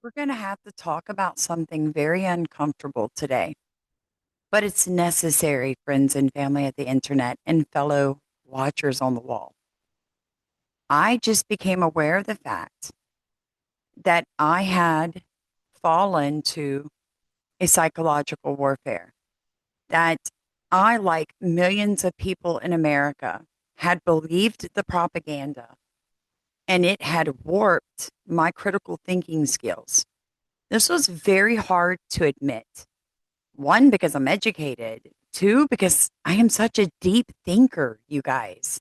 We're going to have to talk about something very uncomfortable today, but it's necessary, friends and family at the internet and fellow watchers on the wall. I just became aware of the fact that I had fallen to a psychological warfare, that I, like millions of people in America, had believed the propaganda and it had warped my critical thinking skills. This was very hard to admit. One, because I'm educated. Two, because I am such a deep thinker, you guys.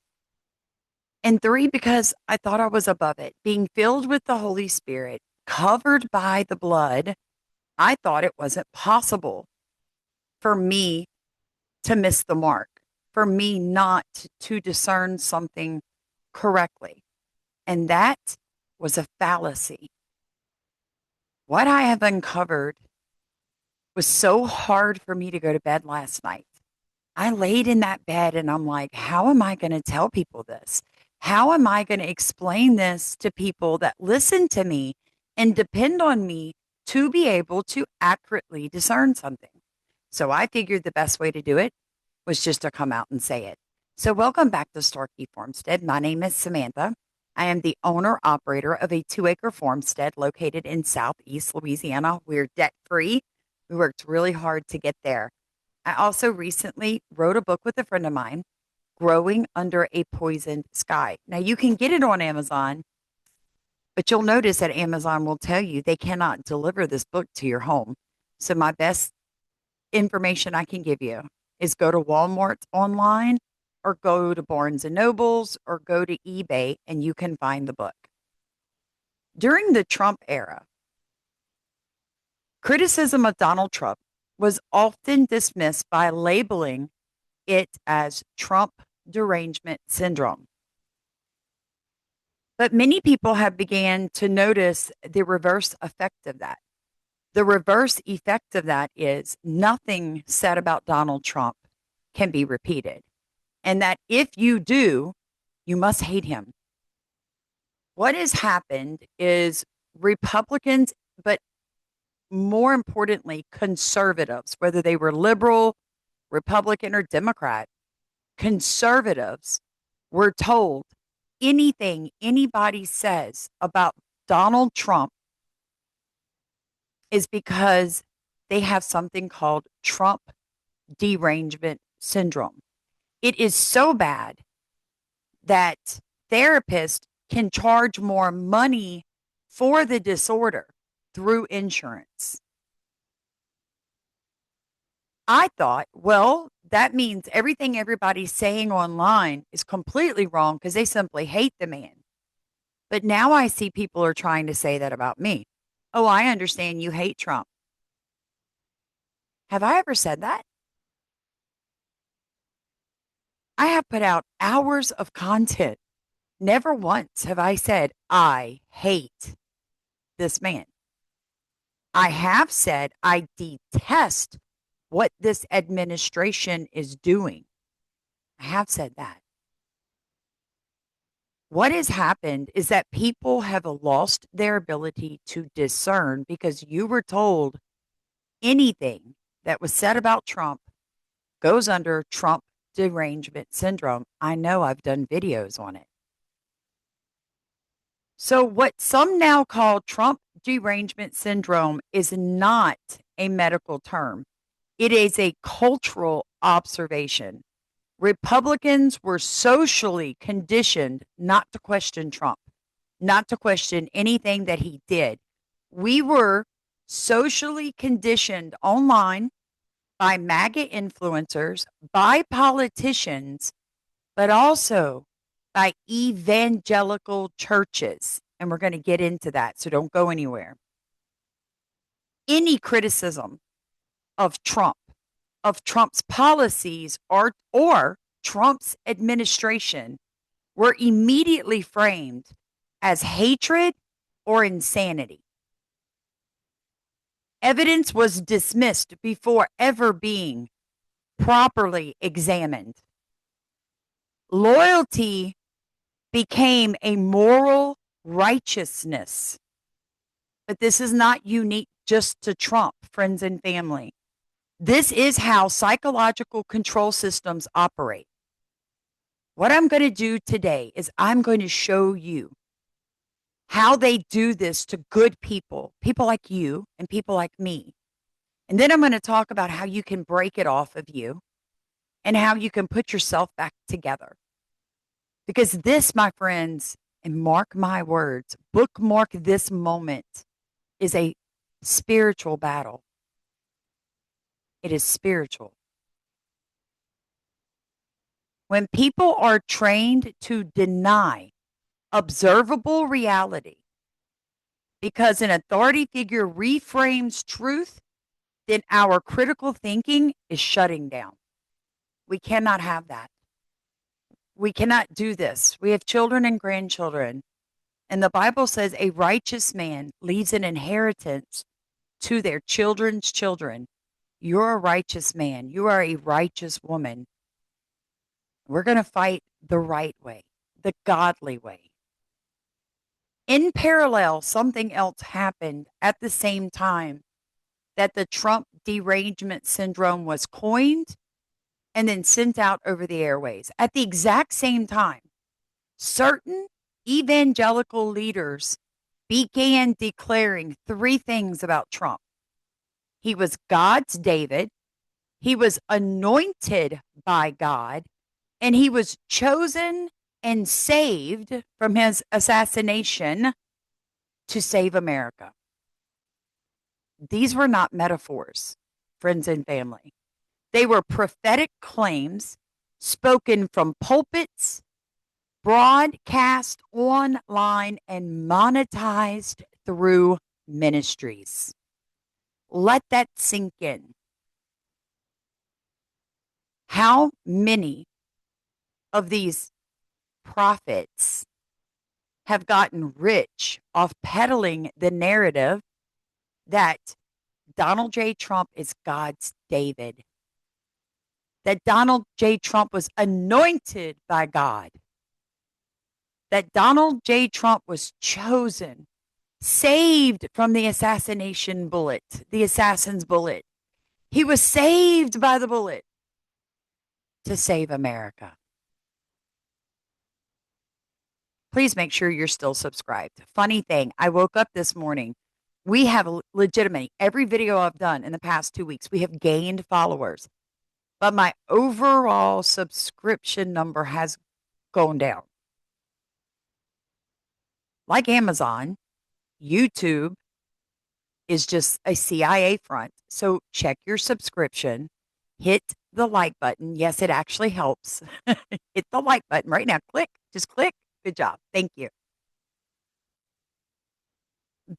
And three, because I thought I was above it. Being filled with the Holy Spirit, covered by the blood, I thought it wasn't possible for me to miss the mark, for me not to discern something correctly. And that was a fallacy. What I have uncovered was so hard for me to go to bed last night. I laid in that bed and I'm like, how am I going to tell people this? How am I going to explain this to people that listen to me and depend on me to be able to accurately discern something? So I figured the best way to do it was just to come out and say it. So welcome back to Starkey Farmstead. My name is Samantha. I am the owner operator of a 2-acre farmstead located in Southeast Louisiana. We're debt free. We worked really hard to get there. I also recently wrote a book with a friend of mine, Growing Under a Poisoned Sky. Now, you can get it on Amazon, but you'll notice that Amazon will tell you they cannot deliver this book to your home. So, my best information I can give you is go to Walmart online or go to Barnes and Nobles or go to eBay and you can find the book. During the Trump era, criticism of Donald Trump was often dismissed by labeling it as Trump derangement syndrome. But many people have began to notice the reverse effect of that. The reverse effect of that is nothing said about Donald Trump can be repeated. And that if you do, you must hate him. What has happened is Republicans, but more importantly, conservatives, whether they were liberal, Republican, or Democrat, conservatives were told anything anybody says about Donald Trump is because they have something called Trump derangement syndrome. It is so bad that therapists can charge more money for the disorder through insurance. I thought, well, that means everything everybody's saying online is completely wrong because they simply hate the man. But now I see people are trying to say that about me. Oh, I understand you hate Trump. Have I ever said that? I have put out hours of content. Never once have I said, I hate this man. I have said, I detest what this administration is doing. I have said that. What has happened is that people have lost their ability to discern because you were told anything that was said about Trump goes under Trump derangement syndrome. I know I've done videos on it. So, what some now call Trump derangement syndrome is not a medical term, it is a cultural observation. Republicans were socially conditioned not to question Trump, not to question anything that he did. We were socially conditioned online by MAGA influencers, by politicians, but also by evangelical churches. And we're going to get into that, so don't go anywhere. Any criticism of Trump, of Trump's policies, or Trump's administration were immediately framed as hatred or insanity. Evidence was dismissed before ever being properly examined. Loyalty became a moral righteousness. But this is not unique just to Trump, friends and family. This is how psychological control systems operate. What I'm going to do today is I'm going to show you how they do this to good people, people like you and people like me. And then I'm going to talk about how you can break it off of you and how you can put yourself back together. Because this, my friends, and mark my words, bookmark this moment, is a spiritual battle. It is spiritual. When people are trained to deny observable reality because an authority figure reframes truth, then our critical thinking is shutting down. We cannot have that. We cannot do this. We have children and grandchildren. And the Bible says a righteous man leaves an inheritance to their children's children. You're a righteous man. You are a righteous woman. We're going to fight the right way, the godly way. In parallel, something else happened at the same time that the Trump derangement syndrome was coined and then sent out over the airways. At the exact same time, certain evangelical leaders began declaring three things about Trump. He was God's David, he was anointed by God, and he was chosen and saved from his assassination to save America. These were not metaphors, friends and family. They were prophetic claims spoken from pulpits, broadcast online, and monetized through ministries. Let that sink in. How many of these prophets have gotten rich off peddling the narrative that Donald J. Trump is God's David, that Donald J. Trump was anointed by God, that Donald J. Trump was chosen, saved from the assassination bullet, the assassin's bullet. He was saved by the bullet to save America. Please make sure you're still subscribed. Funny thing, I woke up this morning. We have legitimately every video I've done in the past 2 weeks, we have gained followers, but my overall subscription number has gone down. Like Amazon, YouTube is just a CIA front. So check your subscription, hit the like button. Yes, it actually helps. Hit the like button right now. Click, just click. Good job. Thank you.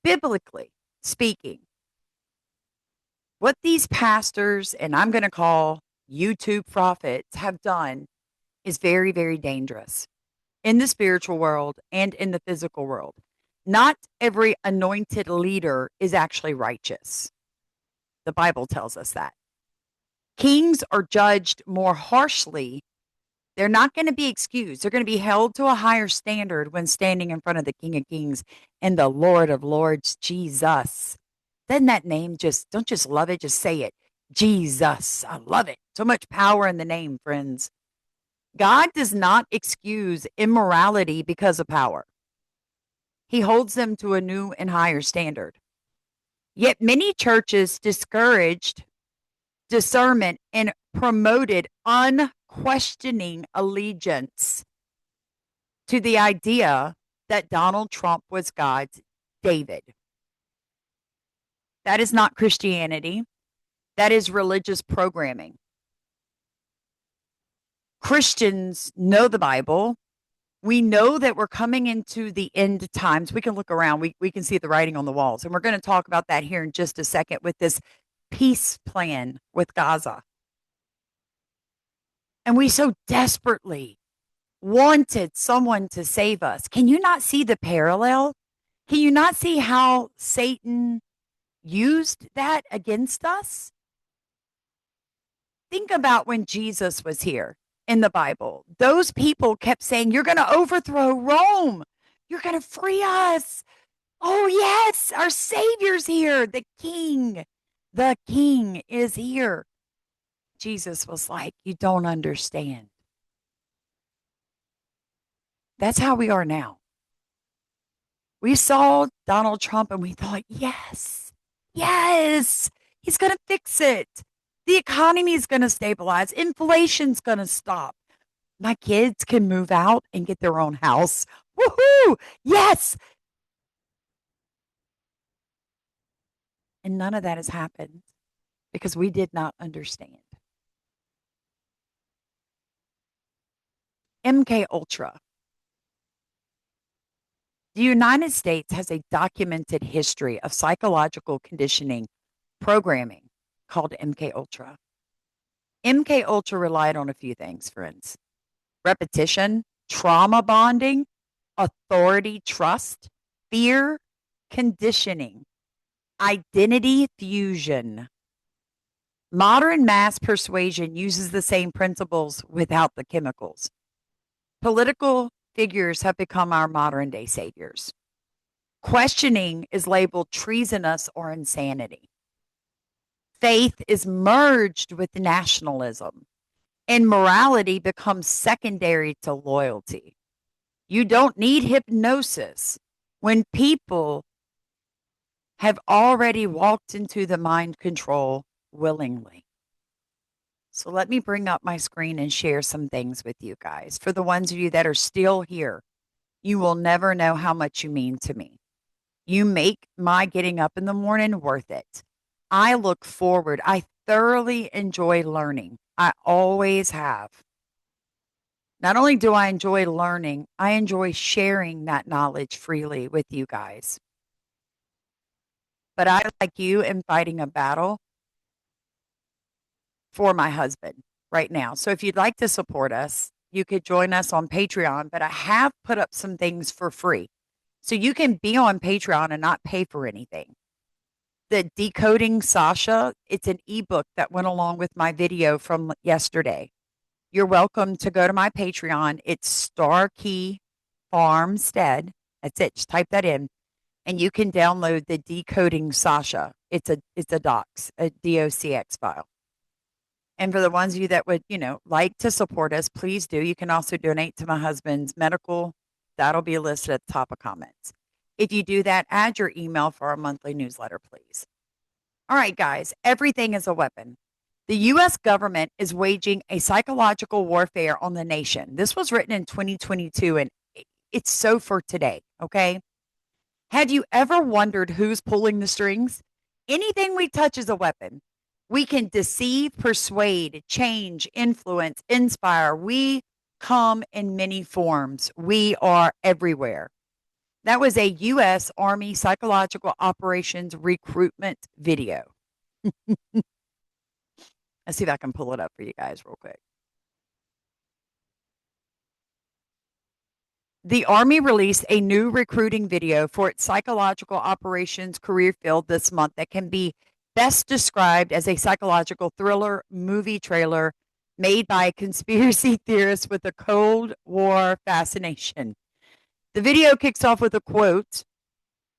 Biblically speaking, what these pastors, and I'm going to call YouTube prophets, have done is very, very dangerous in the spiritual world and in the physical world. Not every anointed leader is actually righteous. The Bible tells us that. Kings are judged more harshly. They're not going to be excused. They're going to be held to a higher standard when standing in front of the King of Kings and the Lord of Lords, Jesus. Doesn't that name don't just love it, just say it. Jesus. I love it. So much power in the name, friends. God does not excuse immorality because of power. He holds them to a new and higher standard. Yet many churches discouraged discernment and promoted unquestioning allegiance to the idea that Donald Trump was God's David. That is not Christianity. That is religious programming. Christians know the Bible. We know that we're coming into the end times. We can look around. We can see the writing on the walls. And we're going to talk about that here in just a second with this peace plan with Gaza. And we so desperately wanted someone to save us. Can you not see the parallel? Can you not see how Satan used that against us? Think about when Jesus was here in the Bible. Those people kept saying, you're going to overthrow Rome. You're going to free us. Oh, yes, our Savior's here. The King is here. Jesus was like, you don't understand. That's how we are now. We saw Donald Trump and we thought, yes, yes, he's going to fix it. The economy is going to stabilize. Inflation's going to stop. My kids can move out and get their own house. Woohoo! Yes. And none of that has happened because we did not understand. MK Ultra. The United States has a documented history of psychological conditioning programming called MK Ultra. MK Ultra relied on a few things, friends. Repetition, trauma bonding, authority trust, fear, conditioning, identity fusion. Modern mass persuasion uses the same principles without the chemicals. Political figures have become our modern day saviors. Questioning is labeled treasonous or insanity. Faith is merged with nationalism, and morality becomes secondary to loyalty. You don't need hypnosis when people have already walked into the mind control willingly. So let me bring up my screen and share some things with you guys. For the ones of you that are still here, you will never know how much you mean to me. You make my getting up in the morning worth it. I look forward. I thoroughly enjoy learning. I always have. Not only do I enjoy learning, I enjoy sharing that knowledge freely with you guys. But I, like you, am fighting a battle for my husband right now. So if you'd like to support us, you could join us on Patreon, but I have put up some things for free. So you can be on Patreon and not pay for anything. The Decoding Sasha, it's an ebook that went along with my video from yesterday. You're welcome to go to my Patreon. It's Starkey Farmstead. That's it. Just type that in and you can download the Decoding Sasha. It's a docs, a DOCX file. And for the ones of you that would, like to support us, please do. You can also donate to my husband's medical. That'll be listed at the top of comments. If you do that, add your email for our monthly newsletter, please. All right, guys, everything is a weapon. The U.S. government is waging a psychological warfare on the nation. This was written in 2022, and it's so for today, okay? Have you ever wondered who's pulling the strings? Anything we touch is a weapon. We can deceive, persuade, change, influence, inspire. We come in many forms. We are everywhere. That was a U.S. Army psychological operations recruitment video. Let's see if I can pull it up for you guys real quick. The Army released a new recruiting video for its psychological operations career field this month that can be best described as a psychological thriller movie trailer made by a conspiracy theorist with a Cold War fascination. The video kicks off with a quote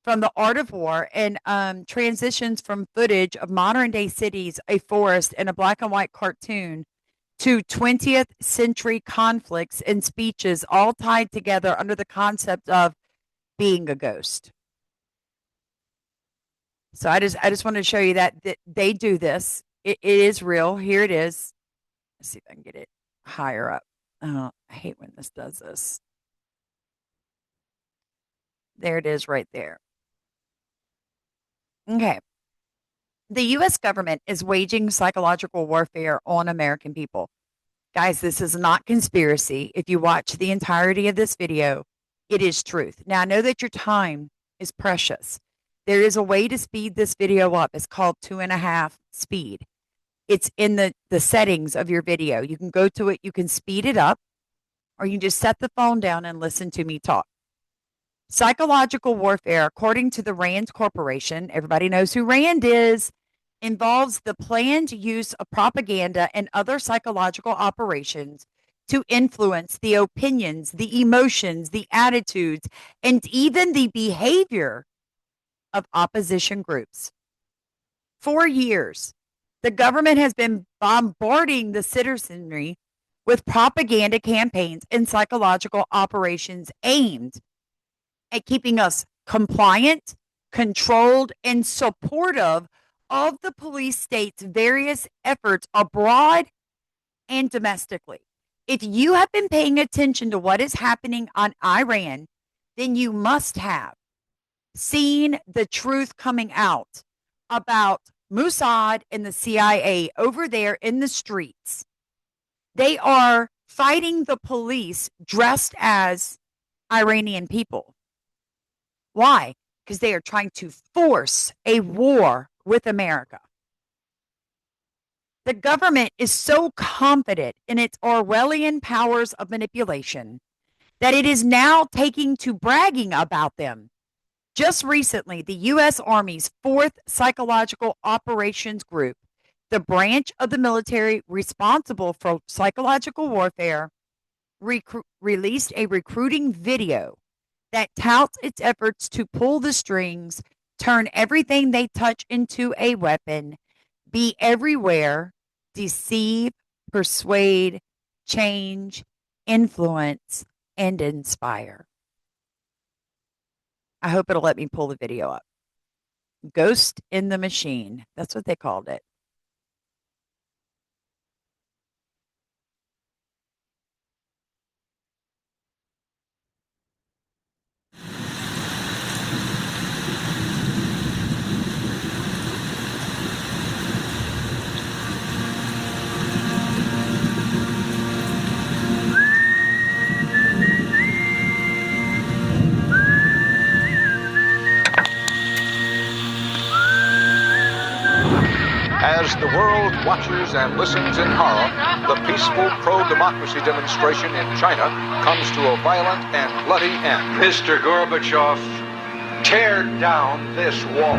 from The Art of War and transitions from footage of modern day cities, a forest, and a black and white cartoon to 20th century conflicts and speeches, all tied together under the concept of being a ghost. So I just wanted to show you that they do this. It is real. Here it is. Let's see if I can get it higher up. I hate when this does this. There it is right there. Okay. The U.S. government is waging psychological warfare on American people. Guys, this is not conspiracy. If you watch the entirety of this video, it is truth. Now, I know that your time is precious. There is a way to speed this video up. It's called 2.5 speed. It's in the settings of your video. You can go to it, you can speed it up, or you can just set the phone down and listen to me talk. Psychological warfare, according to the Rand Corporation, everybody knows who Rand is, involves the planned use of propaganda and other psychological operations to influence the opinions, the emotions, the attitudes, and even the behavior of opposition groups. For years, the government has been bombarding the citizenry with propaganda campaigns and psychological operations aimed at keeping us compliant, controlled, and supportive of the police state's various efforts abroad and domestically. If you have been paying attention to what is happening on Iran, then you must have seen the truth coming out about Mossad and the CIA over there in the streets. They are fighting the police dressed as Iranian people. Why? Because they are trying to force a war with America. The government is so confident in its Orwellian powers of manipulation that it is now taking to bragging about them. Just recently, the U.S. Army's 4th Psychological Operations Group, the branch of the military responsible for psychological warfare, released a recruiting video that touts its efforts to pull the strings, turn everything they touch into a weapon, be everywhere, deceive, persuade, change, influence, and inspire. I hope it'll let me pull the video up. Ghost in the Machine. That's what they called it. As the world watches and listens in horror, the peaceful pro-democracy demonstration in China comes to a violent and bloody end. Mr. Gorbachev, tear down this wall.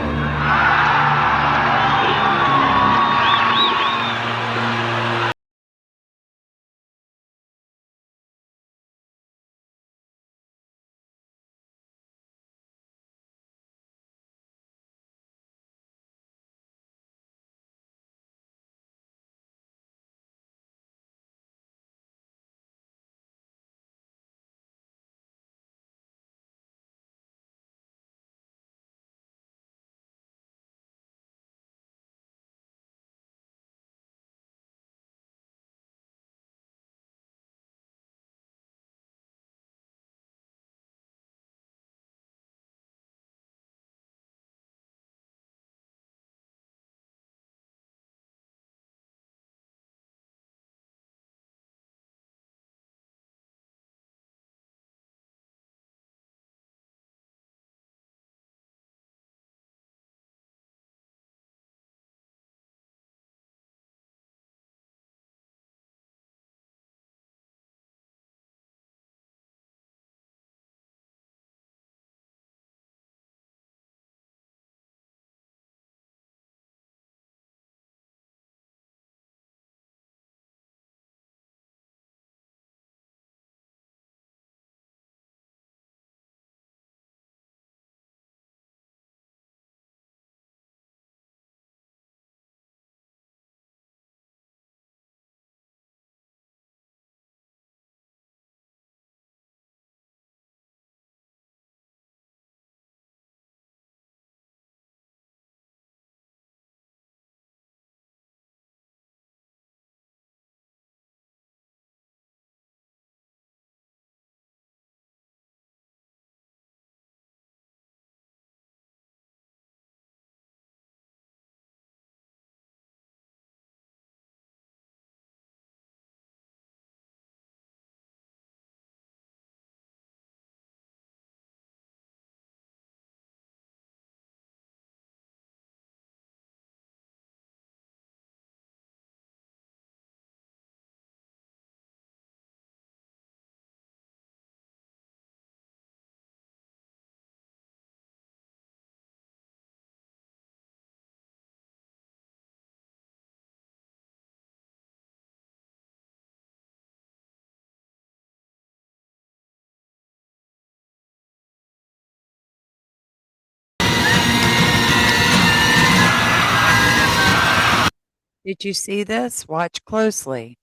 Did you see this? Watch closely.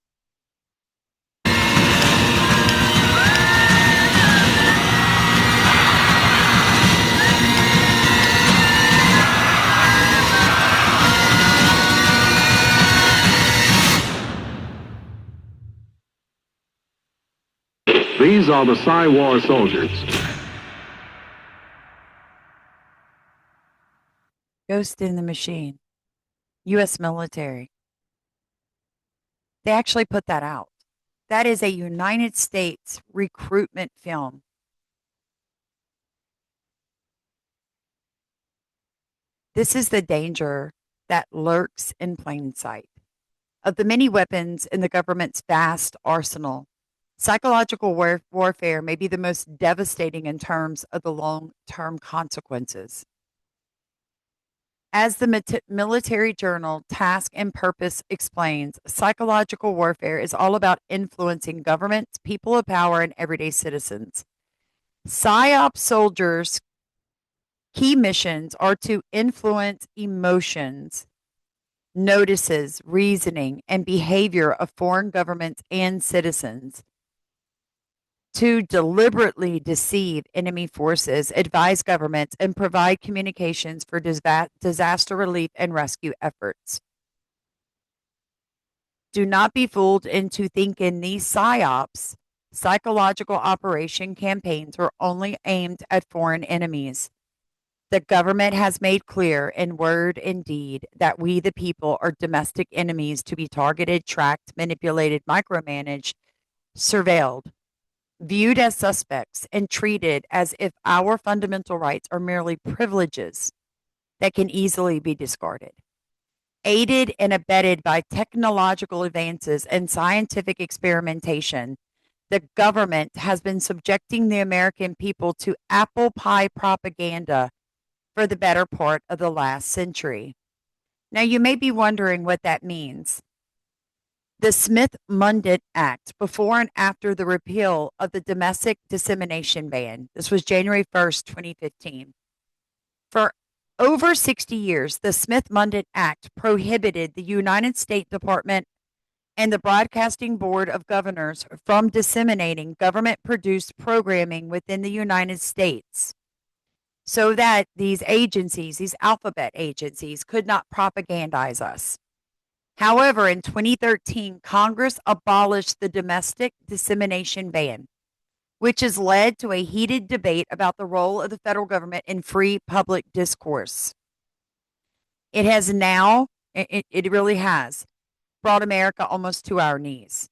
These are the Psy-War soldiers. Ghost in the Machine, U.S. military. They actually put that out. That is a United States recruitment film. This is the danger that lurks in plain sight. Of the many weapons in the government's vast arsenal, psychological warfare may be the most devastating in terms of the long term consequences. As the military journal Task and Purpose explains, psychological warfare is all about influencing governments, people of power, and everyday citizens. PSYOP soldiers' key missions are to influence emotions, notices, reasoning, and behavior of foreign governments and citizens, to deliberately deceive enemy forces, advise governments, and provide communications for disaster relief and rescue efforts. Do not be fooled into thinking these PSYOPs, psychological operation campaigns, are only aimed at foreign enemies. The government has made clear in word and deed that we, the people, are domestic enemies to be targeted, tracked, manipulated, micromanaged, surveilled, viewed as suspects, and treated as if our fundamental rights are merely privileges that can easily be discarded. Aided and abetted by technological advances and scientific experimentation, the government has been subjecting the American people to apple pie propaganda for the better part of the last century. Now, you may be wondering what that means. The Smith-Mundt Act, before and after the repeal of the domestic dissemination ban, this was January 1st, 2015. For over 60 years, the Smith-Mundt Act prohibited the United States Department and the Broadcasting Board of Governors from disseminating government-produced programming within the United States so that these agencies, these alphabet agencies, could not propagandize us. However, in 2013, Congress abolished the domestic dissemination ban, which has led to a heated debate about the role of the federal government in free public discourse. It has now, it really has, brought America almost to our knees.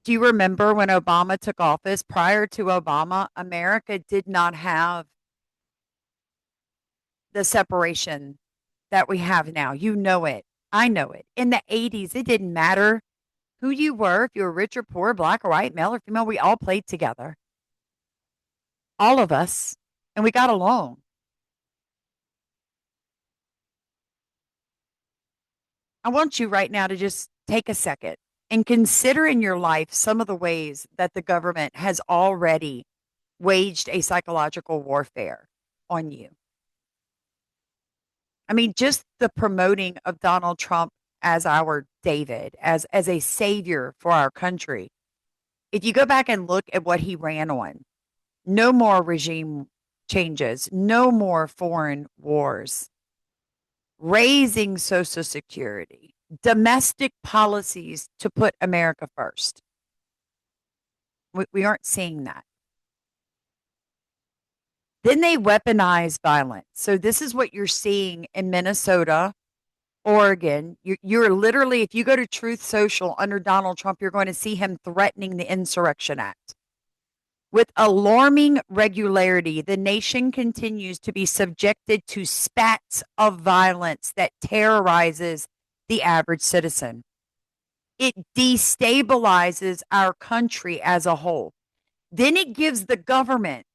Do you remember when Obama took office? Prior to Obama, America did not have the separation that we have now. You know it. I know it. In the 80s, it didn't matter who you were, if you were rich or poor, black or white, male or female, we all played together. All of us. And we got along. I want you right now to just take a second and consider in your life some of the ways that the government has already waged a psychological warfare on you. I mean, just the promoting of Donald Trump as our David, as a savior for our country. If you go back and look at what he ran on, no more regime changes, no more foreign wars, raising Social Security, domestic policies to put America first. We aren't seeing that. Then they weaponize violence. So this is what you're seeing in Minnesota, Oregon. You're literally, if you go to Truth Social under Donald Trump, you're going to see him threatening the Insurrection Act. With alarming regularity, the nation continues to be subjected to spats of violence that terrorizes the average citizen. It destabilizes our country as a whole. Then it gives the government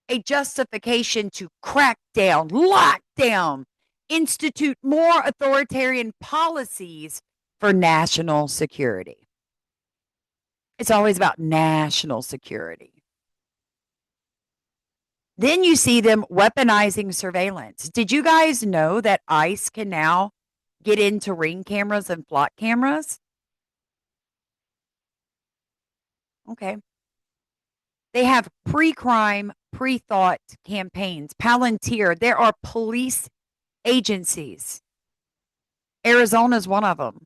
a justification to crack down, lock down, institute more authoritarian policies for national security. It's always about national security. Then you see them weaponizing surveillance. Did you guys know that ICE can now get into ring cameras and flock cameras? Okay. They have pre-crime, pre-thought campaigns. Palantir, there are police agencies. Arizona's one of them.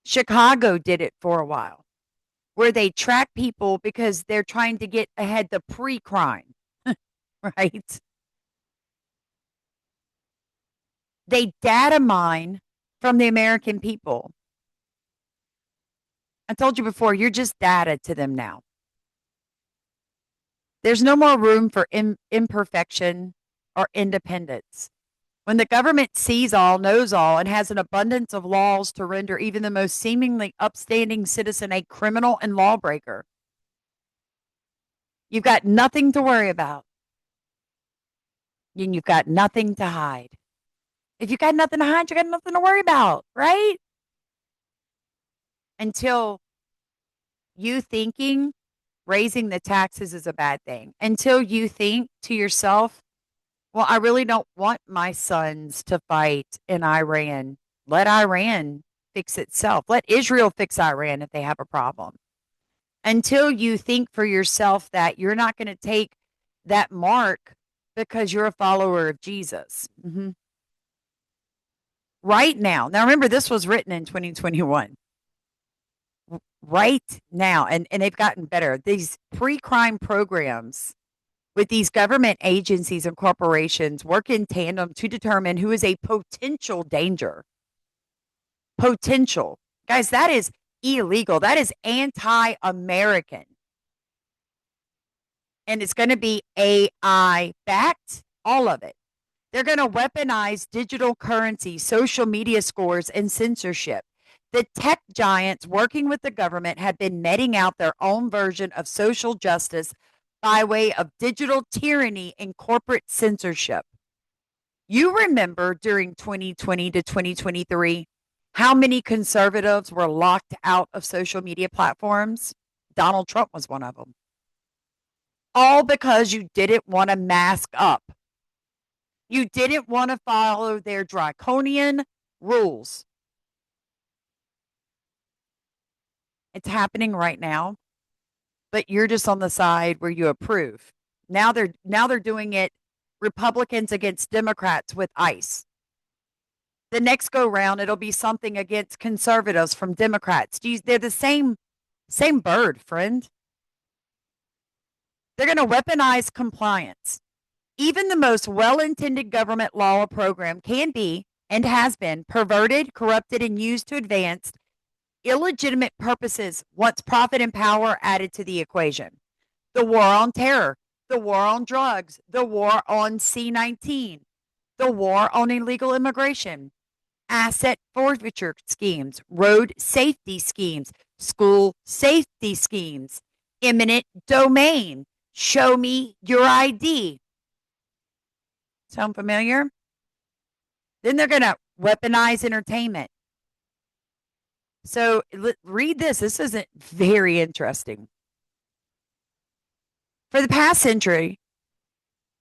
Chicago did it for a while, where they track people because they're trying to get ahead the pre-crime, right? They data mine from the American people. I told you before, you're just data to them now. There's no more room for imperfection or independence. When the government sees all, knows all, and has an abundance of laws to render even the most seemingly upstanding citizen a criminal and lawbreaker, you've got nothing to worry about. And you've got nothing to hide. If you got nothing to hide, you got nothing to worry about, right? Until you thinking raising the taxes is a bad thing. Until you think to yourself, well, I really don't want my sons to fight in Iran. Let Iran fix itself. Let Israel fix Iran if they have a problem. Until you think for yourself that you're not going to take that mark because you're a follower of Jesus. Right now. Now, remember, this was written in 2021. Right now. And they've gotten better. These pre-crime programs with these government agencies and corporations work in tandem to determine who is a potential danger. Potential. Guys, that is illegal. That is anti-American. And it's going to be AI backed, all of it. They're going to weaponize digital currency, social media scores, and censorship. The tech giants working with the government have been meting out their own version of social justice by way of digital tyranny and corporate censorship. You remember during 2020 to 2023 how many conservatives were locked out of social media platforms? Donald Trump was one of them. All because you didn't want to mask up. You didn't want to follow their draconian rules. It's happening right now, but you're just on the side where you approve. Now they're doing it Republicans against Democrats with ICE. The next go round, it'll be something against conservatives from Democrats. They're the same bird, friend. They're going to weaponize compliance. Even the most well-intended government law or program can be and has been perverted, corrupted, and used to advance illegitimate purposes once profit and power added to the equation. The war on terror, the war on drugs, the war on C-19, the war on illegal immigration, asset forfeiture schemes, road safety schemes, school safety schemes, eminent domain, show me your ID. Sound familiar? Then they're going to weaponize entertainment. So read this. This isn't very interesting. For the past century,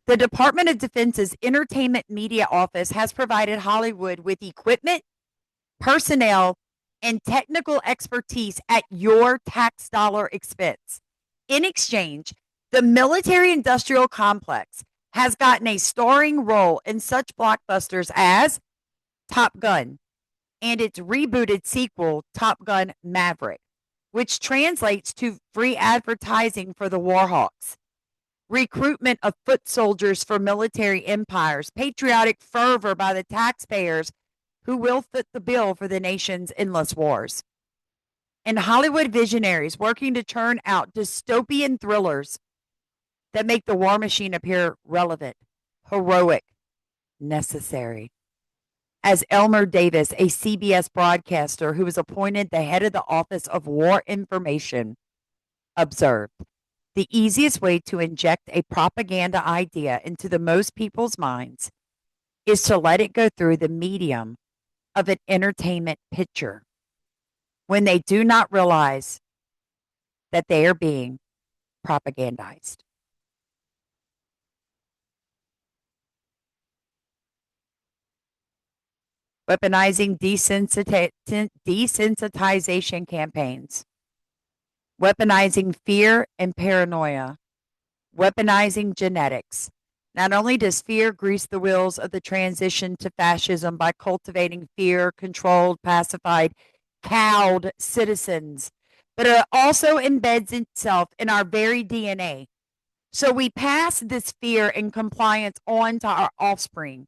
the Department of Defense's Entertainment Media Office has provided Hollywood with equipment, personnel, and technical expertise at your tax dollar expense. In exchange, the military industrial complex has gotten a starring role in such blockbusters as Top Gun and its rebooted sequel, Top Gun Maverick, which translates to free advertising for the Warhawks, recruitment of foot soldiers for military empires, patriotic fervor by the taxpayers who will foot the bill for the nation's endless wars, and Hollywood visionaries working to churn out dystopian thrillers that make the war machine appear relevant, heroic, necessary. As Elmer Davis, a CBS broadcaster who was appointed the head of the Office of War Information, observed, the easiest way to inject a propaganda idea into the most people's minds is to let it go through the medium of an entertainment picture when they do not realize that they are being propagandized. weaponizing desensitization campaigns, weaponizing fear and paranoia, weaponizing genetics. Not only does fear grease the wheels of the transition to fascism by cultivating fear, controlled, pacified, cowed citizens, but it also embeds itself in our very DNA. So we pass this fear and compliance on to our offspring.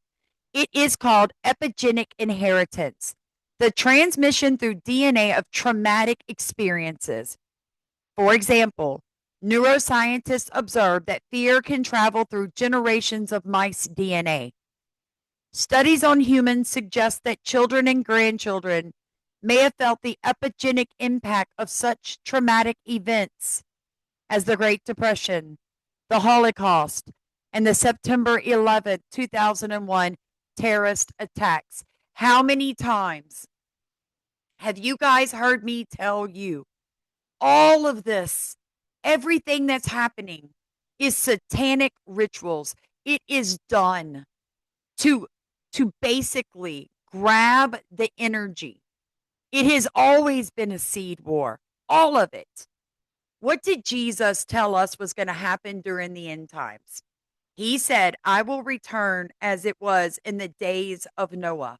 It is called epigenetic inheritance, the transmission through DNA of traumatic experiences. For example, neuroscientists observe that fear can travel through generations of mice DNA. Studies on humans suggest that children and grandchildren may have felt the epigenetic impact of such traumatic events as the Great Depression, the Holocaust, and the September 11th, 2001 terrorist attacks. How many times have you guys heard me tell you all of this, everything that's happening is satanic rituals? It is done to basically grab the energy. It has always been a seed war, all of it. What did Jesus tell us was going to happen during the end times? He said, I will return as it was in the days of Noah.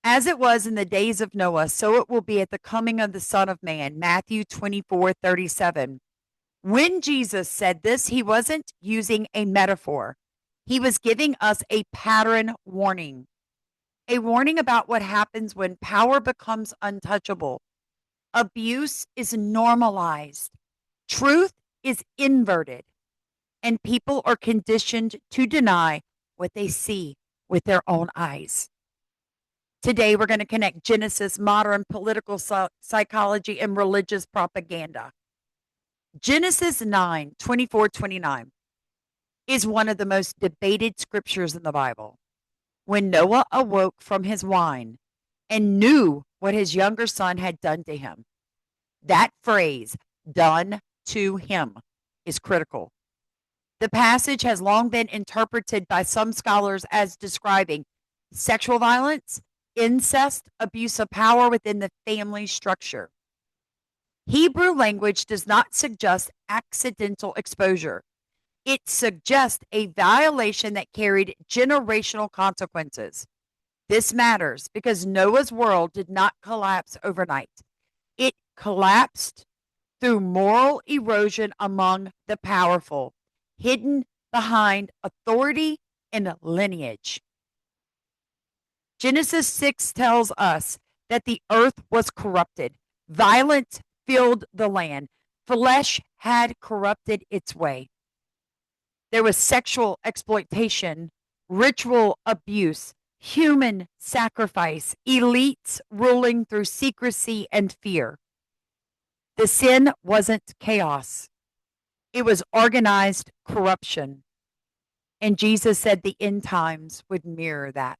As it was in the days of Noah, so it will be at the coming of the Son of Man. Matthew 24:37. When Jesus said this, he wasn't using a metaphor. He was giving us a pattern warning, a warning about what happens when power becomes untouchable. Abuse is normalized. Truth is inverted, and people are conditioned to deny what they see with their own eyes. Today, we're going to connect Genesis, modern political psychology, and religious propaganda. Genesis 9:24-29 is one of the most debated scriptures in the Bible. When Noah awoke from his wine and knew what his younger son had done to him, that phrase, done to him, is critical. The passage has long been interpreted by some scholars as describing sexual violence, incest, abuse of power within the family structure. Hebrew language does not suggest accidental exposure. It suggests a violation that carried generational consequences. This matters because Noah's world did not collapse overnight. It collapsed through moral erosion among the powerful, hidden behind authority and lineage. Genesis 6 tells us that the earth was corrupted. Violence filled the land. Flesh had corrupted its way. There was sexual exploitation, ritual abuse, human sacrifice, elites ruling through secrecy and fear. The sin wasn't chaos. It was organized corruption. And Jesus said the end times would mirror that.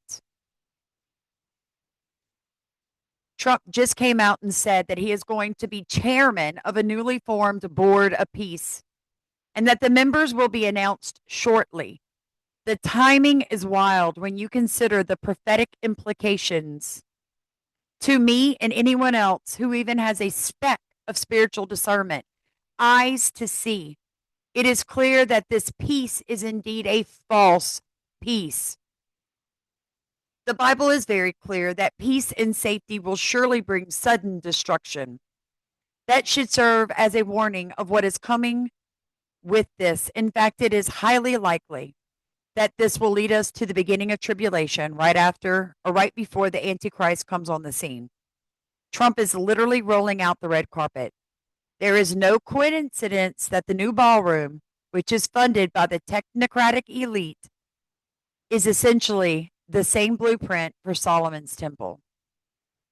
Trump just came out and said that he is going to be chairman of a newly formed board of peace and that the members will be announced shortly. The timing is wild when you consider the prophetic implications. To me and anyone else who even has a speck of spiritual discernment, eyes to see, it is clear that this peace is indeed a false peace. The Bible is very clear that peace and safety will surely bring sudden destruction. That should serve as a warning of what is coming with this. In fact, it is highly likely that this will lead us to the beginning of tribulation right after or right before the Antichrist comes on the scene. Trump is literally rolling out the red carpet. There is no coincidence that the new ballroom, which is funded by the technocratic elite, is essentially the same blueprint for Solomon's temple.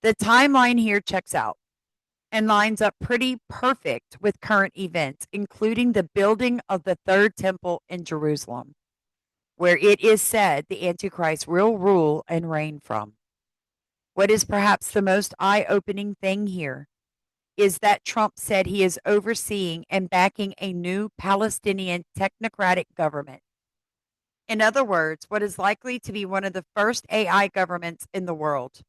The timeline here checks out and lines up pretty perfect with current events, including the building of the third temple in Jerusalem, where it is said the Antichrist will rule and reign from. What is perhaps the most eye-opening thing here is that Trump said he is overseeing and backing a new Palestinian technocratic government. In other words, what is likely to be one of the first AI governments in the world.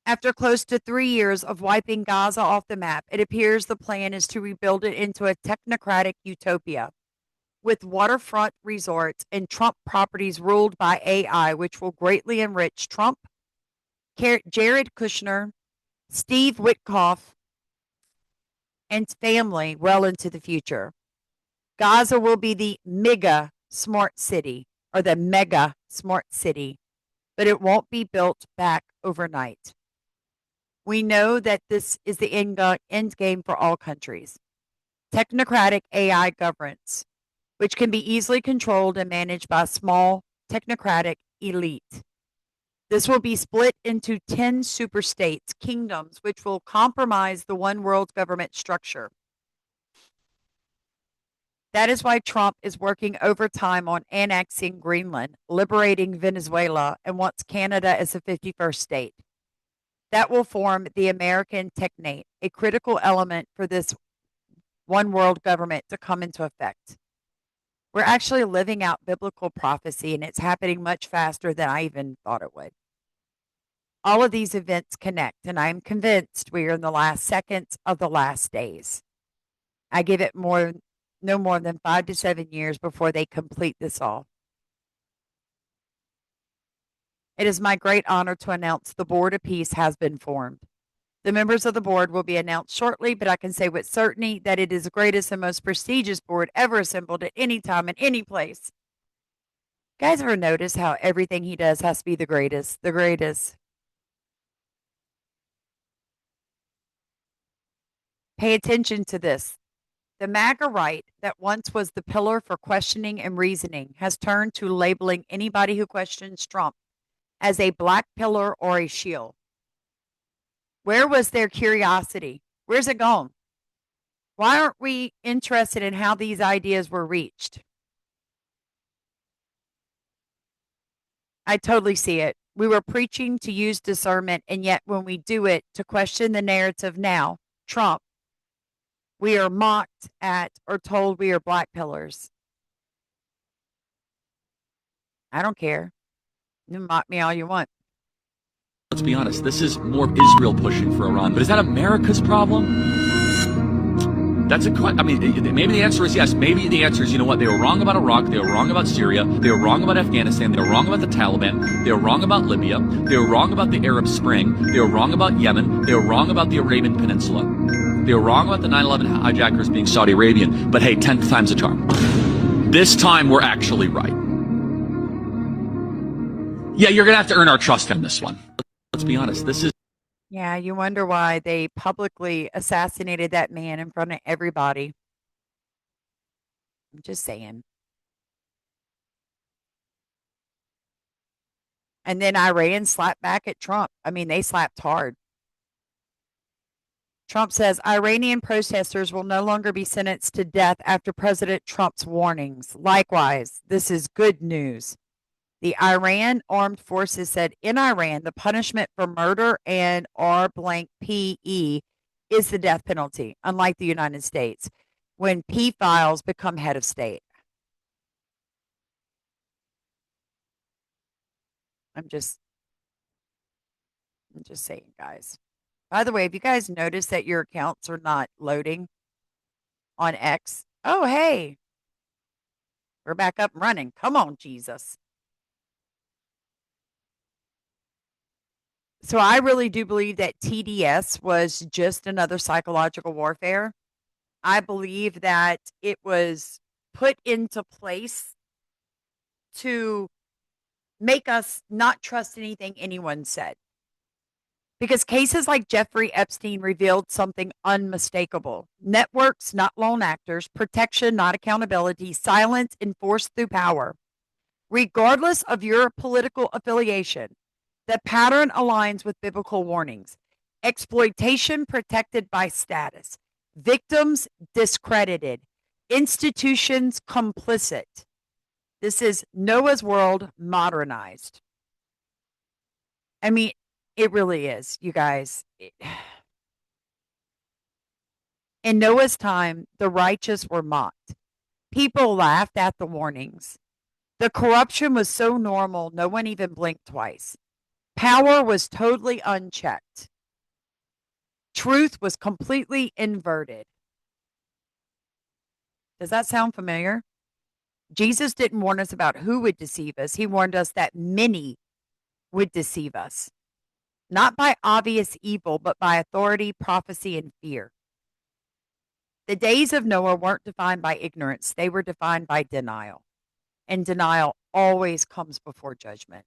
After close to 3 years of wiping Gaza off the map, it appears the plan is to rebuild it into a technocratic utopia with waterfront resorts and Trump properties ruled by AI, which will greatly enrich Trump, Jared Kushner, Steve Witkoff, and family well into the future. Gaza will be the mega smart city or the mega smart city, but it won't be built back overnight. We know that this is the end game for all countries. Technocratic AI governance, which can be easily controlled and managed by a small technocratic elite. This will be split into 10 super states, kingdoms, which will compromise the one world government structure. That is why Trump is working overtime on annexing Greenland, liberating Venezuela, and wants Canada as a 51st state. That will form the American technate, a critical element for this one world government to come into effect. We're actually living out biblical prophecy, and it's happening much faster than I even thought it would. All of these events connect, and I'm convinced we are in the last seconds of the last days. I give it no more than 5 to 7 years before they complete this all. It is my great honor to announce the Board of Peace has been formed. The members of the board will be announced shortly, but I can say with certainty that it is the greatest and most prestigious board ever assembled at any time in any place. Guys, ever notice how everything he does has to be the greatest? The greatest. Pay attention to this. The MAGA right that once was the pillar for questioning and reasoning has turned to labeling anybody who questions Trump as a black pillar or a shield. Where was their curiosity? Where's it gone? Why aren't we interested in how these ideas were reached? I totally see it. We were preaching to use discernment, and yet when we do it to question the narrative now, Trump, we are mocked at or told we are black pillars. I don't care. You mock me all you want. Let's be honest, this is more Israel pushing for Iran, but is that America's problem? That's a question. I mean, maybe the answer is yes. Maybe the answer is, you know what, they were wrong about Iraq, they were wrong about Syria, they were wrong about Afghanistan, they were wrong about the Taliban, they were wrong about Libya, they were wrong about the Arab Spring, they were wrong about Yemen, they were wrong about the Arabian Peninsula, they were wrong about the 9/11 hijackers being Saudi Arabian, but hey, 10th time's a charm. This time we're actually right. Yeah, you're gonna have to earn our trust on this one. Let's be honest, this is... Yeah, you wonder why they publicly assassinated that man in front of everybody. I'm just saying. And then Iran slapped back at Trump. I mean, they slapped hard. Trump says Iranian protesters will no longer be sentenced to death after President Trump's warnings. Likewise, this is good news. The Iran Armed Forces said in Iran, the punishment for murder and R-blank-P-E is the death penalty, unlike the United States, when pedophiles become head of state. I'm just saying, guys. By the way, have you guys noticed that your accounts are not loading on X? Oh, hey, we're back up and running. Come on, Jesus. So I really do believe that TDS was just another psychological warfare. I believe that it was put into place to make us not trust anything anyone said. Because cases like Jeffrey Epstein revealed something unmistakable. Networks, not lone actors, protection, not accountability, silence enforced through power. Regardless of your political affiliation, the pattern aligns with biblical warnings. Exploitation protected by status, victims discredited, institutions complicit. This is Noah's world modernized. I mean, it really is, you guys. In Noah's time, the righteous were mocked. People laughed at the warnings. The corruption was so normal, no one even blinked twice. Power was totally unchecked. Truth was completely inverted. Does that sound familiar? Jesus didn't warn us about who would deceive us. He warned us that many would deceive us, not by obvious evil, but by authority, prophecy, and fear. The days of Noah weren't defined by ignorance, they were defined by denial. And denial always comes before judgment.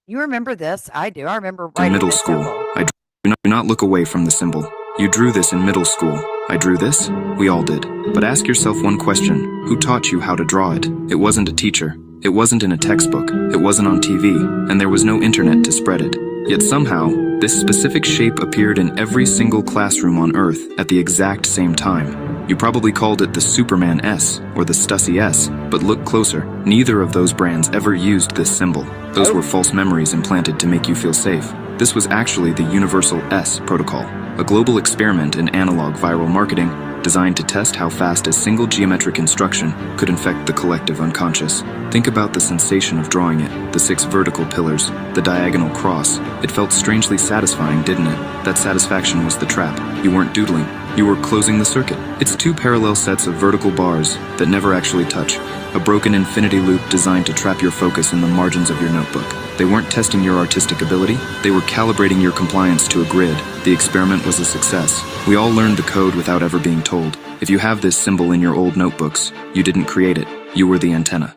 You remember this? I do. I remember In writing middle this school, symbol. do not look away from the symbol. You drew this in middle school. I drew this? We all did. But ask yourself one question. Who taught you how to draw it? It wasn't a teacher. It wasn't in a textbook. It wasn't on TV. And there was no internet to spread it. Yet somehow, this specific shape appeared in every single classroom on Earth at the exact same time. You probably called it the Superman S or the Stussy S, but look closer. Neither of those brands ever used this symbol. Those were false memories implanted to make you feel safe. This was actually the Universal S protocol, a global experiment in analog viral marketing designed to test how fast a single geometric instruction could infect the collective unconscious. Think about the sensation of drawing it, the 6 vertical pillars, the diagonal cross. It felt strangely satisfying, didn't it? That satisfaction was the trap. You weren't doodling. You were closing the circuit. It's 2 parallel sets of vertical bars that never actually touch. A broken infinity loop designed to trap your focus in the margins of your notebook. They weren't testing your artistic ability, they were calibrating your compliance to a grid. The experiment was a success. We all learned the code without ever being told. If you have this symbol in your old notebooks, you didn't create it. You were the antenna.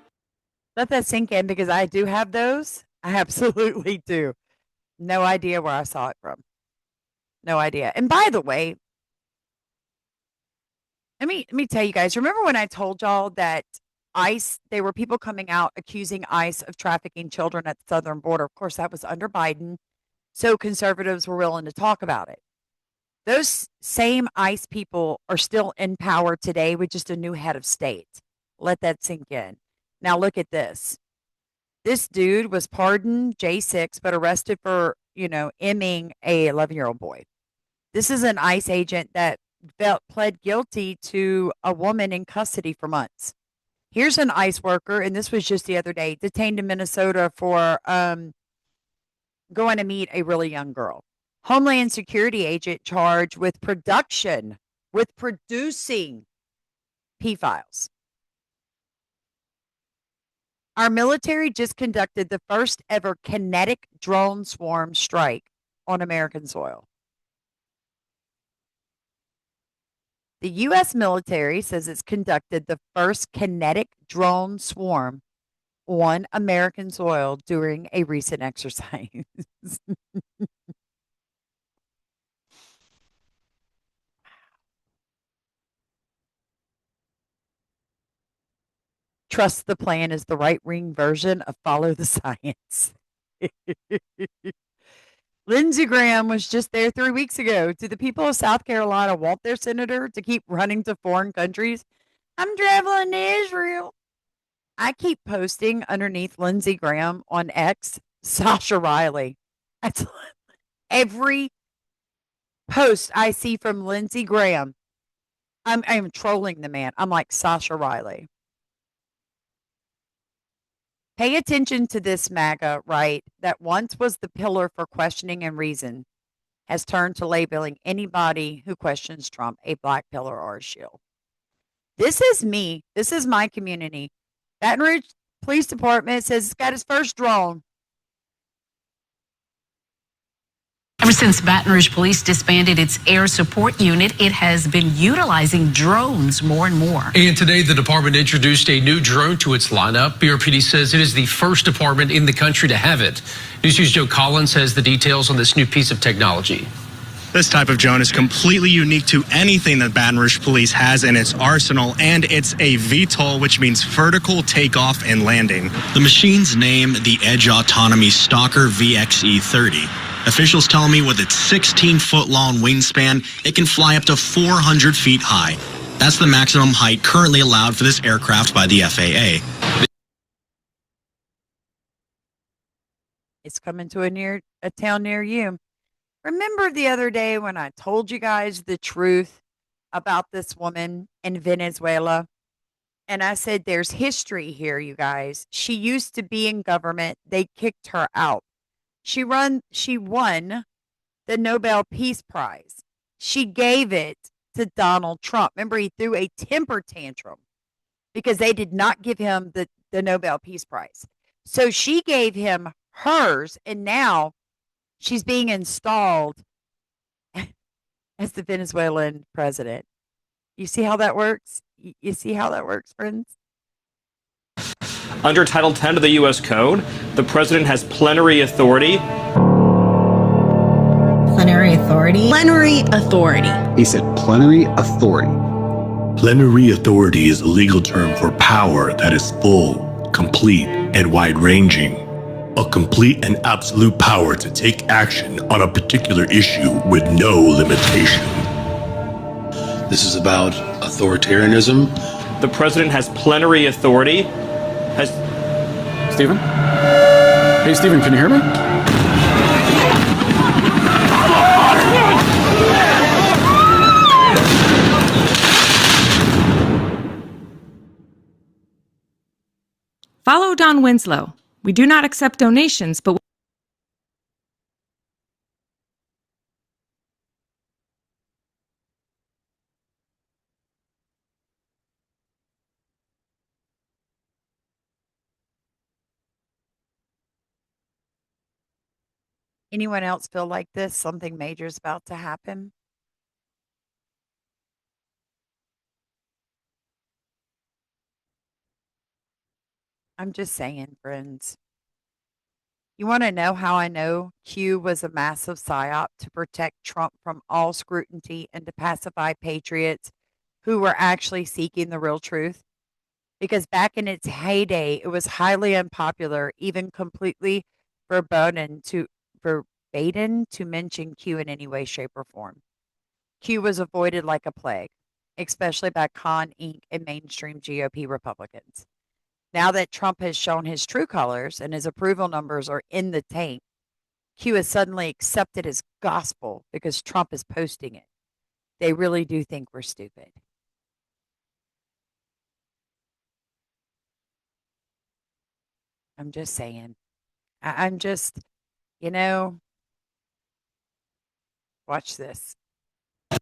Let that sink in because I do have those. I absolutely do. No idea where I saw it from. No idea. And by the way, let me tell you guys, remember when I told y'all that ICE, there were people coming out accusing ICE of trafficking children at the southern border. Of course, that was under Biden. So conservatives were willing to talk about it. Those same ICE people are still in power today with just a new head of state. Let that sink in. Now look at this. This dude was pardoned J6, but arrested for, imming a 11-year-old boy. This is an ICE agent that pled guilty to a woman in custody for months. Here's an ICE worker, and this was just the other day, detained in Minnesota for going to meet a really young girl. Homeland Security agent charged with producing P files. Our military just conducted the first ever kinetic drone swarm strike on American soil. The U.S. military says it's conducted the first kinetic drone swarm on American soil during a recent exercise. Trust the plan is the right wing version of follow the science. Lindsey Graham was just there 3 weeks ago. Do the people of South Carolina want their senator to keep running to foreign countries? I'm traveling to Israel. I keep posting underneath Lindsey Graham on X, Sasha Riley. That's every post I see from Lindsey Graham. I'm trolling the man. I'm like Sasha Riley. Pay attention to this MAGA right that once was the pillar for questioning and reason has turned to labeling anybody who questions Trump a black pillar or a shield. This is me. This is my community. Baton Rouge Police Department says it's got its first drone. Ever since Baton Rouge Police disbanded its air support unit, it has been utilizing drones more and more. And today, the department introduced a new drone to its lineup. BRPD says it is the first department in the country to have it. News News Joe Collins has the details on this new piece of technology. This type of drone is completely unique to anything that Baton Rouge Police has in its arsenal, and it's a VTOL, which means vertical takeoff and landing. The machine's name, the Edge Autonomy Stalker VXE-30. Officials tell me with its 16-foot-long wingspan, it can fly up to 400 feet high. That's the maximum height currently allowed for this aircraft by the FAA. It's coming to a town near you. Remember the other day when I told you guys the truth about this woman in Venezuela? And I said, there's history here, you guys. She used to be in government. They kicked her out. She won the Nobel Peace Prize. She gave it to Donald Trump. Remember, he threw a temper tantrum because they did not give him the Nobel Peace Prize. So she gave him hers, and now she's being installed as the Venezuelan president. You see how that works? You see how that works, friends? Under Title 10 of the U.S. Code, the president has plenary authority. Plenary authority? Plenary authority. He said plenary authority. Plenary authority is a legal term for power that is full, complete, and wide-ranging. A complete and absolute power to take action on a particular issue with no limitation. This is about authoritarianism. The president has plenary authority. Stephen? Hey, Stephen, can you hear me? Follow Don Winslow. We do not accept donations, but Anyone else feel like this? Something major is about to happen? I'm just saying, friends. You want to know how I know Q was a massive psyop to protect Trump from all scrutiny and to pacify patriots who were actually seeking the real truth? Because back in its heyday, it was highly unpopular, even completely verboten to mention Q in any way, shape, or form. Q was avoided like a plague, especially by Con Inc. and mainstream GOP Republicans. Now that Trump has shown his true colors and his approval numbers are in the tank, Q is suddenly accepted as gospel because Trump is posting it. They really do think we're stupid. I'm just saying. I'm just, watch this. July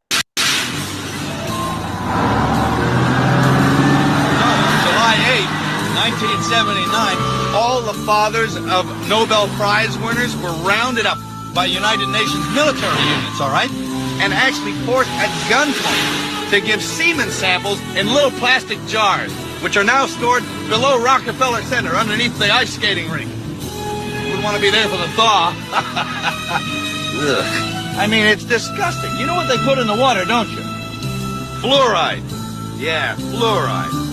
8th. 1979, all the fathers of Nobel Prize winners were rounded up by United Nations military units, all right? And actually forced at gunpoint to give semen samples in little plastic jars, which are now stored below Rockefeller Center underneath the ice skating rink. We want to be there for the thaw. I mean, it's disgusting. You know what they put in the water, don't you? Fluoride. Yeah, fluoride.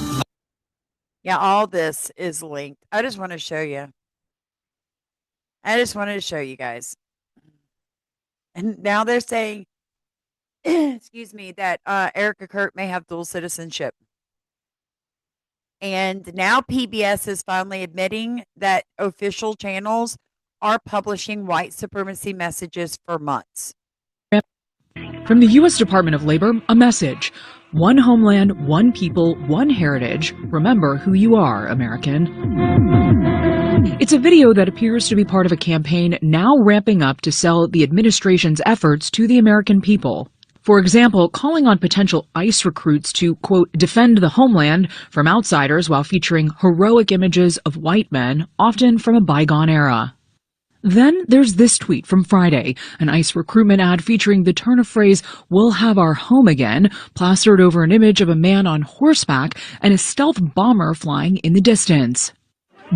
Yeah, all this is linked. I just want to show you. I just wanted to show you guys. And now they're saying, excuse me, that Erica Kirk may have dual citizenship. And now PBS is finally admitting that official channels are publishing white supremacy messages for months. From the U.S. Department of Labor, a message. One homeland, one people, one heritage. Remember who you are, American. It's a video that appears to be part of a campaign now ramping up to sell the administration's efforts to the American people. For example, calling on potential ICE recruits to, quote, defend the homeland from outsiders while featuring heroic images of white men, often from a bygone era. Then there's this tweet from Friday, an ICE recruitment ad featuring the turn of phrase, "We'll have our home again," plastered over an image of a man on horseback and a stealth bomber flying in the distance.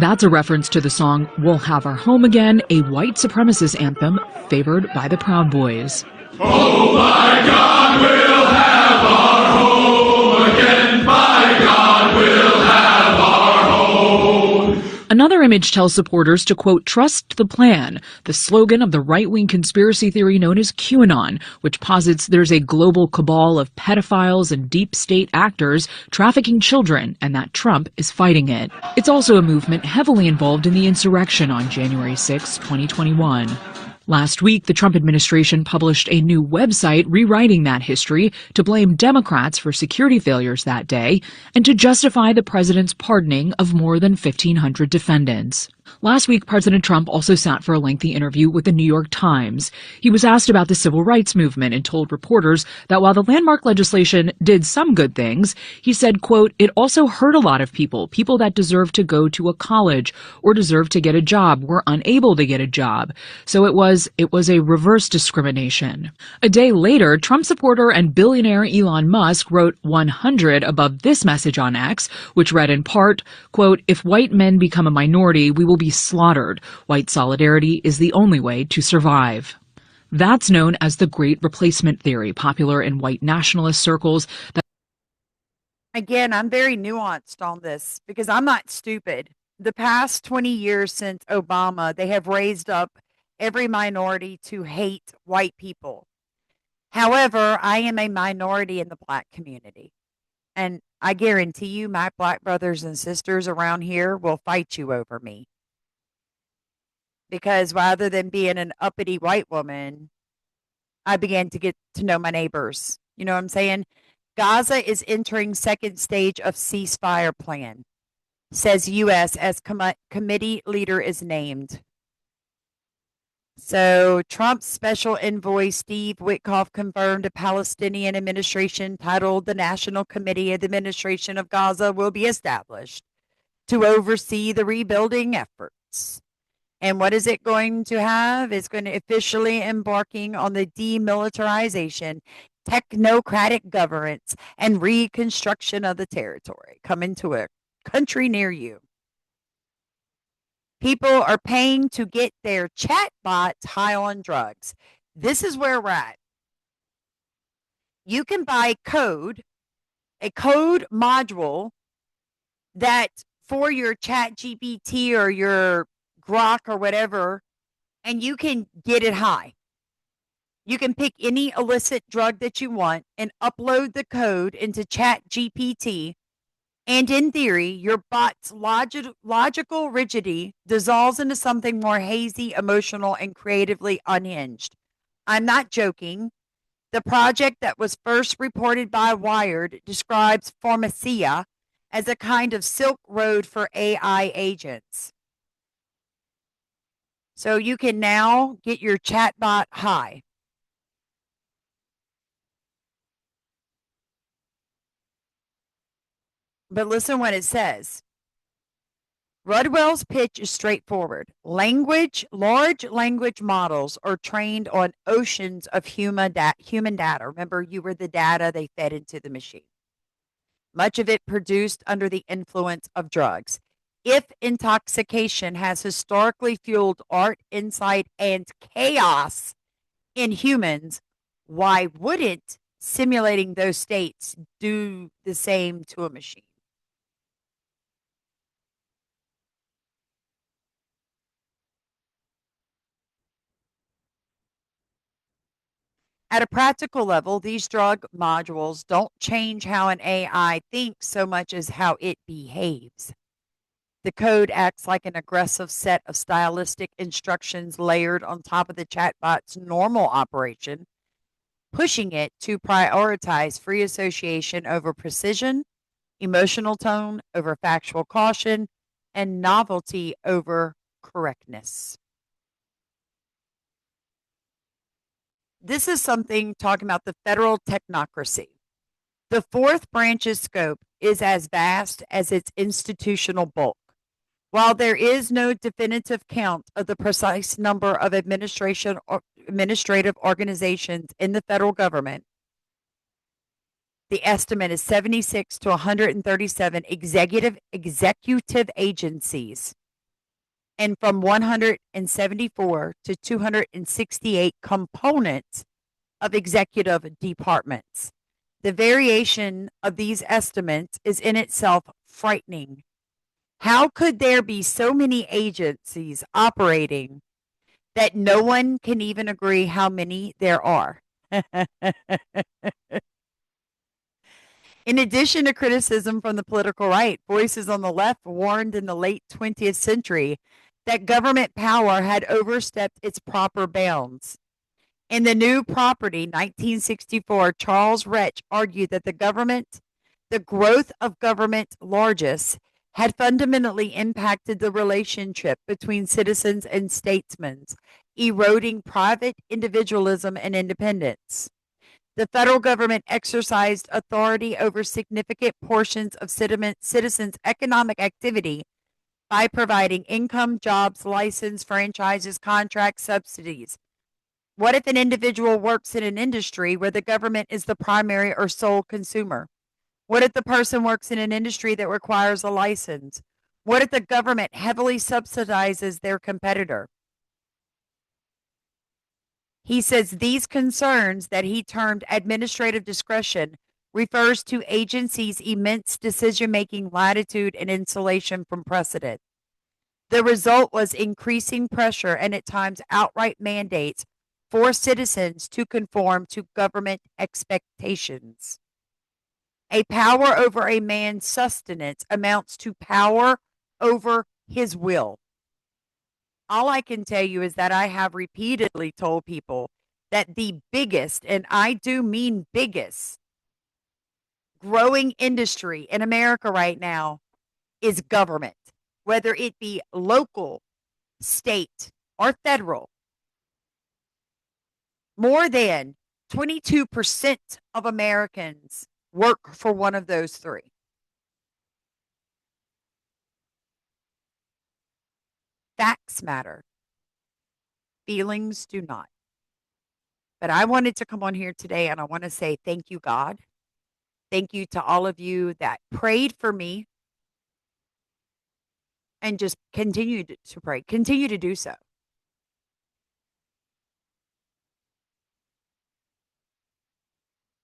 That's a reference to the song "We'll Have Our Home Again," a white supremacist anthem favored by the Proud Boys. Oh my God, we'll have our home again. By God, we'll have our home. Another image tells supporters to, quote, trust the plan, the slogan of the right-wing conspiracy theory known as QAnon, which posits there's a global cabal of pedophiles and deep state actors trafficking children and that Trump is fighting it. It's also a movement heavily involved in the insurrection on January 6, 2021. Last week, the Trump administration published a new website rewriting that history to blame Democrats for security failures that day and to justify the president's pardoning of more than 1,500 defendants. Last week, President Trump also sat for a lengthy interview with the New York Times. He was asked about the civil rights movement and told reporters that while the landmark legislation did some good things, he said, quote, it also hurt a lot of people that deserve to go to a college or deserve to get a job were unable to get a job. So it was a reverse discrimination. A day later, Trump supporter and billionaire Elon Musk wrote 100 above this message on X, which read in part, quote, if white men become a minority, we will be slaughtered. White solidarity is the only way to survive. That's known as the Great Replacement Theory, popular in white nationalist circles. Again, I'm very nuanced on this because I'm not stupid. The past 20 years since Obama, they have raised up every minority to hate white people. However, I am a minority in the black community. And I guarantee you, my black brothers and sisters around here will fight you over me. Because rather than being an uppity white woman, I began to get to know my neighbors. You know what I'm saying? Gaza is entering second stage of ceasefire plan, says U.S. as committee leader is named. So Trump's special envoy Steve Witkoff confirmed a Palestinian administration titled the National Committee of the Administration of Gaza will be established to oversee the rebuilding efforts. And what is it going to have? It's going to officially embarking on the demilitarization, technocratic governance, and reconstruction of the territory coming to a country near you. People are paying to get their chatbots high on drugs. This is where we're at. You can buy a code module that for your chat GPT or your Grok or whatever, and you can get it high. You can pick any illicit drug that you want and upload the code into chat GPT. And in theory, your bot's logical rigidity dissolves into something more hazy, emotional, and creatively unhinged. I'm not joking. The project that was first reported by Wired describes Pharmacia as a kind of Silk Road for AI agents. So you can now get your chatbot high. But listen what it says. Rudwell's pitch is straightforward. Large language models are trained on oceans of human data. Remember, you were the data they fed into the machine. Much of it produced under the influence of drugs. If intoxication has historically fueled art, insight, and chaos in humans, why wouldn't simulating those states do the same to a machine? At a practical level, these drug modules don't change how an AI thinks so much as how it behaves. The code acts like an aggressive set of stylistic instructions layered on top of the chatbot's normal operation, pushing it to prioritize free association over precision, emotional tone over factual caution, and novelty over correctness. This is something talking about the federal technocracy. The fourth branch's scope is as vast as its institutional bulk. While there is no definitive count of the precise number of administrative organizations in the federal government, the estimate is 76 to 137 executive agencies and from 174 to 268 components of executive departments. The variation of these estimates is in itself frightening. How could there be so many agencies operating that no one can even agree how many there are? In addition to criticism from the political right, voices on the left warned in the late 20th century that government power had overstepped its proper bounds. In the New Property, 1964, Charles Rich argued that the growth of government largesse, had fundamentally impacted the relationship between citizens and statesmen, eroding private individualism and independence. The federal government exercised authority over significant portions of citizens' economic activity by providing income, jobs, license, franchises, contracts, subsidies. What if an individual works in an industry where the government is the primary or sole consumer? What if the person works in an industry that requires a license? What if the government heavily subsidizes their competitor? He says these concerns that he termed administrative discretion refers to agencies' immense decision-making latitude and insulation from precedent. The result was increasing pressure and at times outright mandates for citizens to conform to government expectations. A power over a man's sustenance amounts to power over his will. All I can tell you is that I have repeatedly told people that the biggest, and I do mean biggest, growing industry in America right now is government, whether it be local, state, or federal. More than 22% of Americans work for one of those three. Facts matter. Feelings do not. But I wanted to come on here today and I want to say thank you, God. Thank you to all of you that prayed for me and just continued to pray. Continue to do so.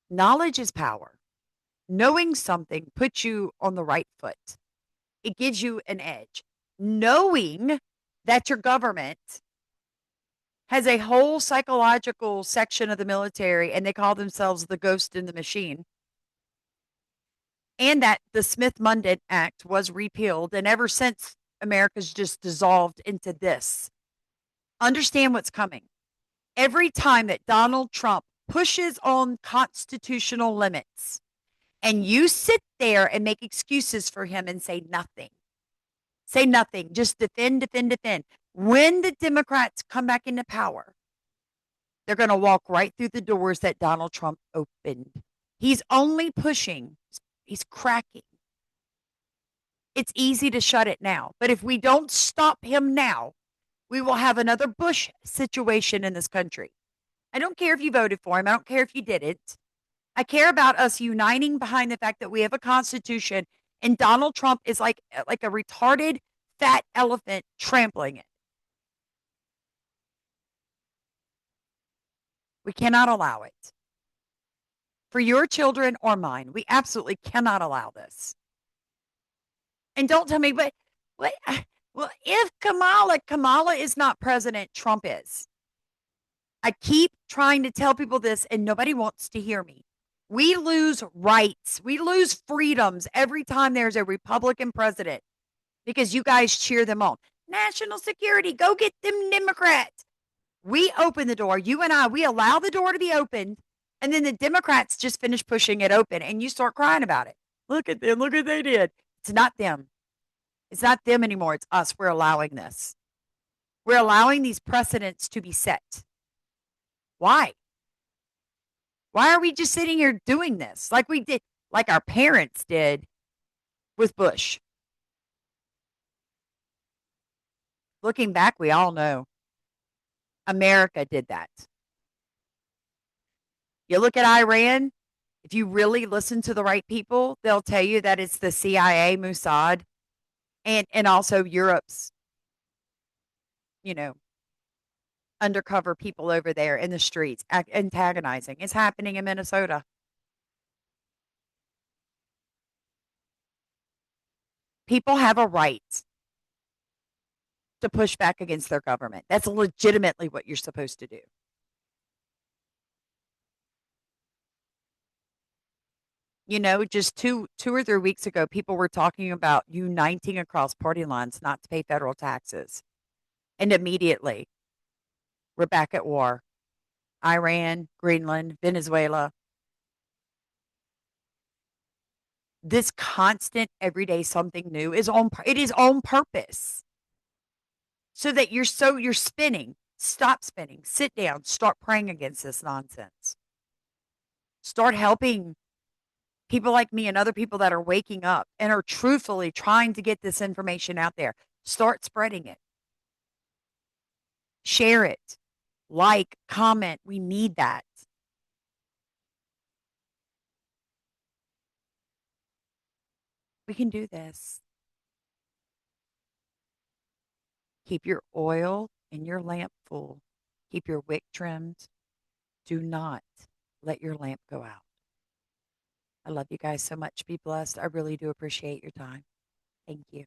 Knowledge is power. Knowing something puts you on the right foot. It gives you an edge. Knowing that your government has a whole psychological section of the military and they call themselves the ghost in the machine, and that the Smith-Mundt Act was repealed, and ever since America's just dissolved into this. Understand what's coming. Every time that Donald Trump pushes on constitutional limits and you sit there and make excuses for him and say nothing, just defend. When the Democrats come back into power, they're going to walk right through the doors that Donald Trump opened. He's only pushing, he's cracking. It's easy to shut it now. But if we don't stop him now, we will have another Bush situation in this country. I don't care if you voted for him. I don't care if you didn't. I care about us uniting behind the fact that we have a constitution and Donald Trump is like a retarded fat elephant trampling it. We cannot allow it. For your children or mine, we absolutely cannot allow this. And don't tell me, but what? Well, if Kamala is not president, Trump is. I keep trying to tell people this and nobody wants to hear me. We lose rights. We lose freedoms every time there's a Republican president because you guys cheer them on. National security, go get them Democrats. We open the door. You and I, we allow the door to be opened. And then the Democrats just finish pushing it open and you start crying about it. Look at them. Look what they did. It's not them. It's not them anymore. It's us. We're allowing this. We're allowing these precedents to be set. Why? Why are we just sitting here doing this like we did, like our parents did with Bush? Looking back, we all know America did that. You look at Iran, if you really listen to the right people, they'll tell you that it's the CIA, Mossad, and also Europe's, undercover people over there in the streets antagonizing. It's happening in Minnesota. People have a right to push back against their government. That's legitimately what you're supposed to do. Just two or 3 weeks ago, people were talking about uniting across party lines not to pay federal taxes. And immediately, we're back at war. Iran, Greenland, Venezuela. This constant everyday something new is on purpose. So that you're spinning. Stop spinning. Sit down. Start praying against this nonsense. Start helping people like me and other people that are waking up and are truthfully trying to get this information out there. Start spreading it. Share it. Like, comment. We need that. We can do this. Keep your oil and your lamp full. Keep your wick trimmed. Do not let your lamp go out. I love you guys so much. Be blessed. I really do appreciate your time. Thank you.